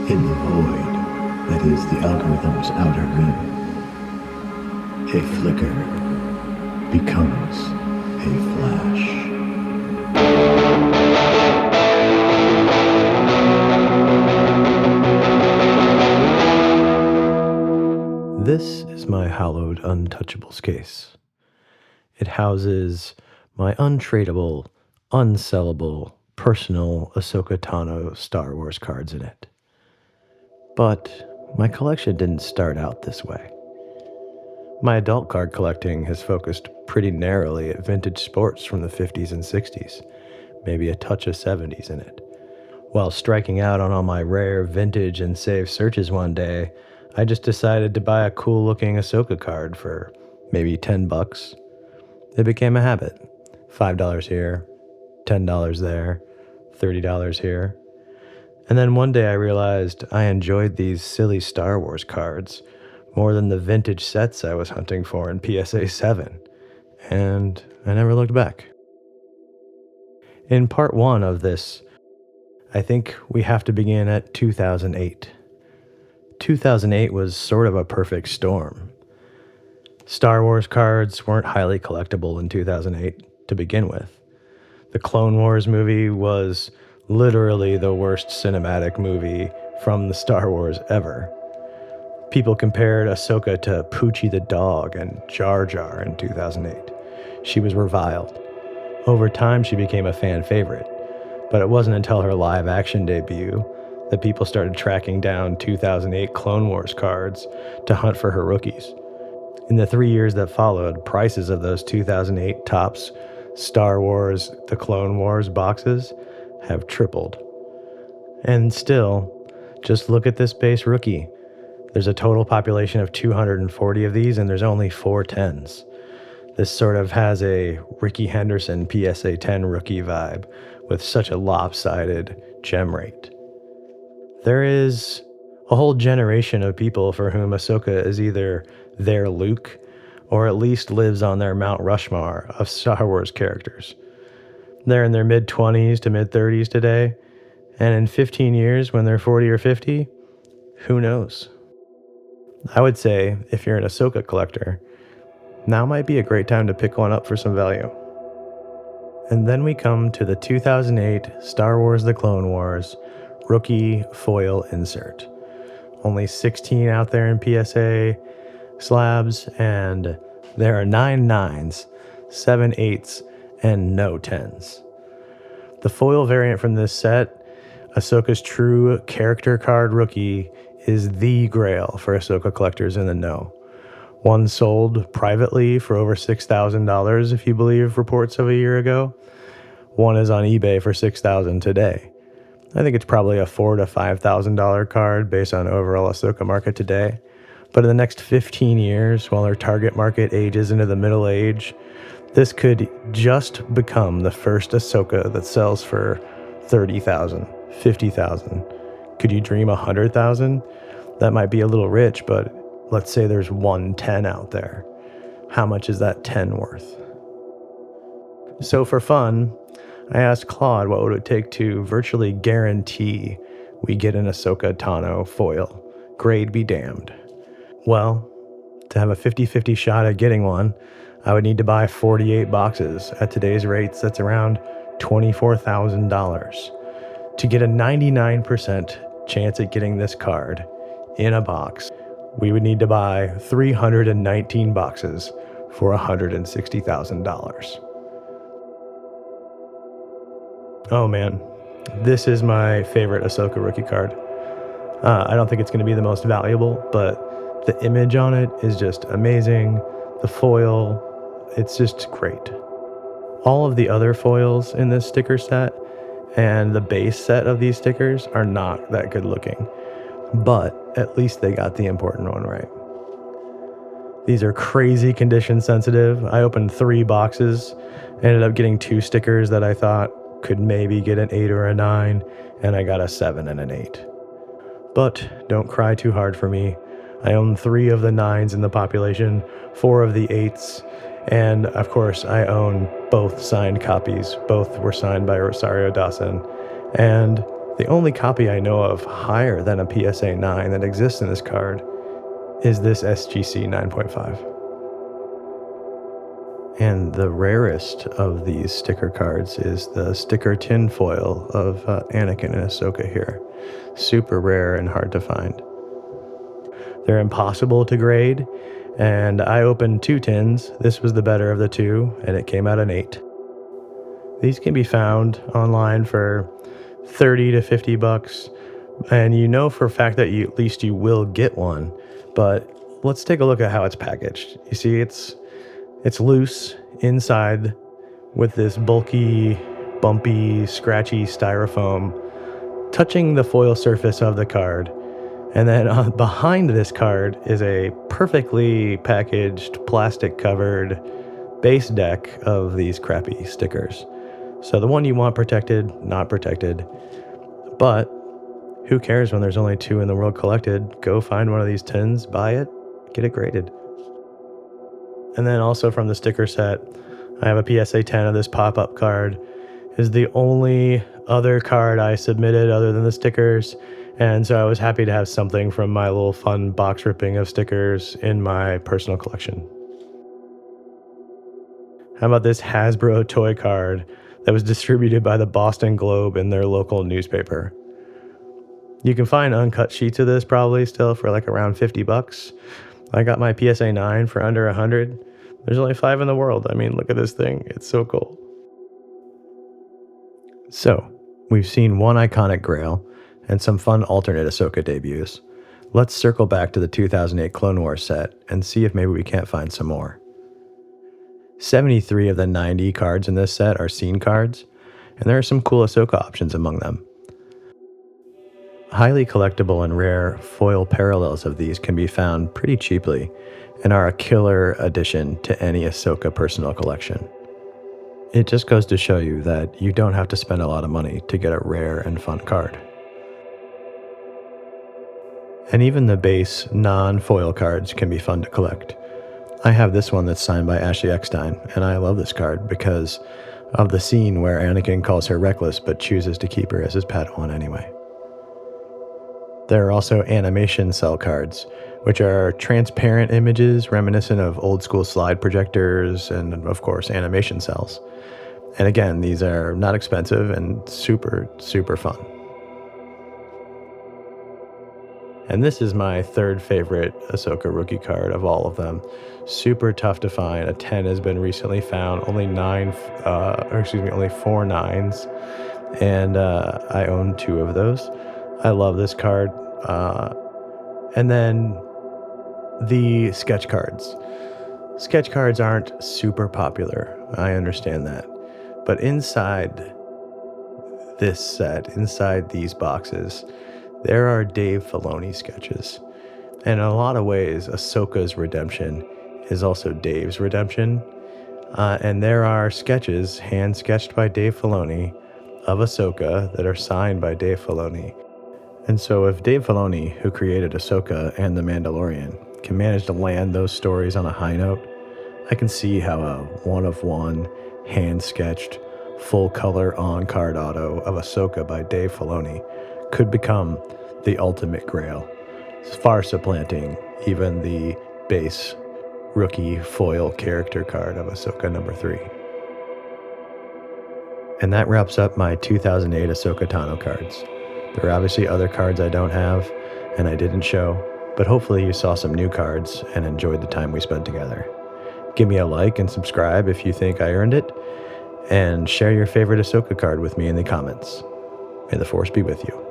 In the void that is the algorithm's outer rim, a flicker becomes a flash. This is my hallowed Untouchables case. It houses my untradeable, unsellable, personal Ahsoka Tano Star Wars cards in it. But my collection didn't start out this way. My adult card collecting has focused pretty narrowly at vintage sports from the 50s and 60s, maybe a touch of 70s in it. While striking out on all my rare vintage and save searches one day, I just decided to buy a cool looking Ahsoka card for maybe $10. It became a habit. $5 here, $10 there, $30 here. And then one day I realized I enjoyed these silly Star Wars cards more than the vintage sets I was hunting for in PSA 7. And I never looked back. In part 1 of this, I think we have to begin at 2008. 2008 was sort of a perfect storm. Star Wars cards weren't highly collectible in 2008 to begin with. The Clone Wars movie was literally the worst cinematic movie from the Star Wars ever. People compared Ahsoka to Poochie the dog and Jar Jar in 2008. She was reviled. Over time, she became a fan favorite, but it wasn't until her live-action debut that people started tracking down 2008 Clone Wars cards to hunt for her rookies. In the 3 years that followed, prices of those 2008 Topps Star Wars The Clone Wars boxes have tripled. And still, just look at this base rookie. There's a total population of 240 of these, and there's only 4 10s. This sort of has a Ricky Henderson PSA 10 rookie vibe with such a lopsided gem rate. There is a whole generation of people for whom Ahsoka is either their Luke or at least lives on their Mount Rushmore of Star Wars characters. They're in their mid-20s to mid-30s today, and in 15 years when they're 40 or 50, who knows? I would say, if you're an Ahsoka collector, now might be a great time to pick one up for some value. And then we come to the 2008 Star Wars The Clone Wars rookie foil insert. Only 16 out there in PSA slabs, and there are 9 9s, 7 8s, and no 10s. The foil variant from this set, Ahsoka's true character card rookie, is the grail for Ahsoka collectors in the know. One sold privately for over $6,000 if you believe reports of a year ago. One is on eBay for $6,000 today. I think it's probably a $4,000 to $5,000 card based on overall Ahsoka market today. But in the next 15 years, while our target market ages into the middle age, this could just become the first Ahsoka that sells for $30,000, $50,000. Could you dream $100,000? That might be a little rich, but let's say there's 1 10 out there. How much is that 10 worth? So for fun, I asked Claude what would it take to virtually guarantee we get an Ahsoka Tano foil. Grade be damned. Well, to have a 50-50 shot at getting one, I would need to buy 48 boxes. At today's rates, that's around $24,000. To get a 99% chance at getting this card in a box, we would need to buy 319 boxes for $160,000. Oh man, this is my favorite Ahsoka rookie card. I don't think it's going to be the most valuable, but the image on it is just amazing. The foil, it's just great. All of the other foils in this sticker set and the base set of these stickers are not that good looking, but at least they got the important one right. These are crazy condition sensitive. I opened 3 boxes, ended up getting 2 stickers that I thought could maybe get an 8 or a 9, and I got a 7 and an 8. But don't cry too hard for me. I own 3 of the 9s in the population, 4 of the 8s, and of course I own both signed copies. Both were signed by Rosario Dawson, and The only copy I know of higher than a PSA 9 that exists in this card is this SGC 9.5. And the rarest of these sticker cards is the sticker tinfoil of Anakin and Ahsoka here. Super rare and hard to find. They're impossible to grade, and I opened 2 tins. This was the better of the 2, and it came out an 8. These can be found online for 30 to 50 bucks, and you know for a fact that at least you will get one. But let's take a look at how it's packaged. You see, it's loose inside with this bulky, bumpy, scratchy styrofoam touching the foil surface of the card. And then behind this card is a perfectly packaged, plastic-covered base deck of these crappy stickers. So the one you want protected, not protected. But who cares when there's only 2 in the world collected? Go find one of these tins, buy it, get it graded. And then also from the sticker set, I have a PSA 10 of this pop-up card. Is the only other card I submitted other than the stickers. And so I was happy to have something from my little fun box ripping of stickers in my personal collection. How about this Hasbro toy card that was distributed by the Boston Globe in their local newspaper? You can find uncut sheets of this probably still for like around 50 bucks. I got my PSA 9 for under 100. There's only 5 in the world. I mean, look at this thing. It's so cool. So, we've seen one iconic Grail and some fun alternate Ahsoka debuts. Let's circle back to the 2008 Clone Wars set and see if maybe we can't find some more. 73 of the 90 cards in this set are scene cards, and there are some cool Ahsoka options among them. Highly collectible and rare foil parallels of these can be found pretty cheaply and are a killer addition to any Ahsoka personal collection. It just goes to show you that you don't have to spend a lot of money to get a rare and fun card. And even the base non-foil cards can be fun to collect. I have this one that's signed by Ashley Eckstein, and I love this card because of the scene where Anakin calls her reckless but chooses to keep her as his Padawan anyway. There are also animation cell cards, which are transparent images reminiscent of old school slide projectors and, of course, animation cells. And again, these are not expensive and super, super fun. And this is my third favorite Ahsoka rookie card of all of them. Super tough to find. A 10 has been recently found. Only 4 9s. And I own 2 of those. I love this card. And then the sketch cards. Sketch cards aren't super popular. I understand that. But inside this set, inside these boxes, there are Dave Filoni sketches. And in a lot of ways, Ahsoka's redemption is also Dave's redemption. And there are sketches, hand-sketched by Dave Filoni, of Ahsoka that are signed by Dave Filoni. And so if Dave Filoni, who created Ahsoka and The Mandalorian, can manage to land those stories on a high note, I can see how a one-of-one, hand-sketched, full-color on-card auto of Ahsoka by Dave Filoni could become the ultimate Grail, far supplanting even the base rookie foil character card of Ahsoka number 3. And that wraps up my 2008 Ahsoka Tano cards. There are obviously other cards I don't have and I didn't show, but hopefully you saw some new cards and enjoyed the time we spent together. Give me a like and subscribe if you think I earned it, and share your favorite Ahsoka card with me in the comments. May the Force be with you.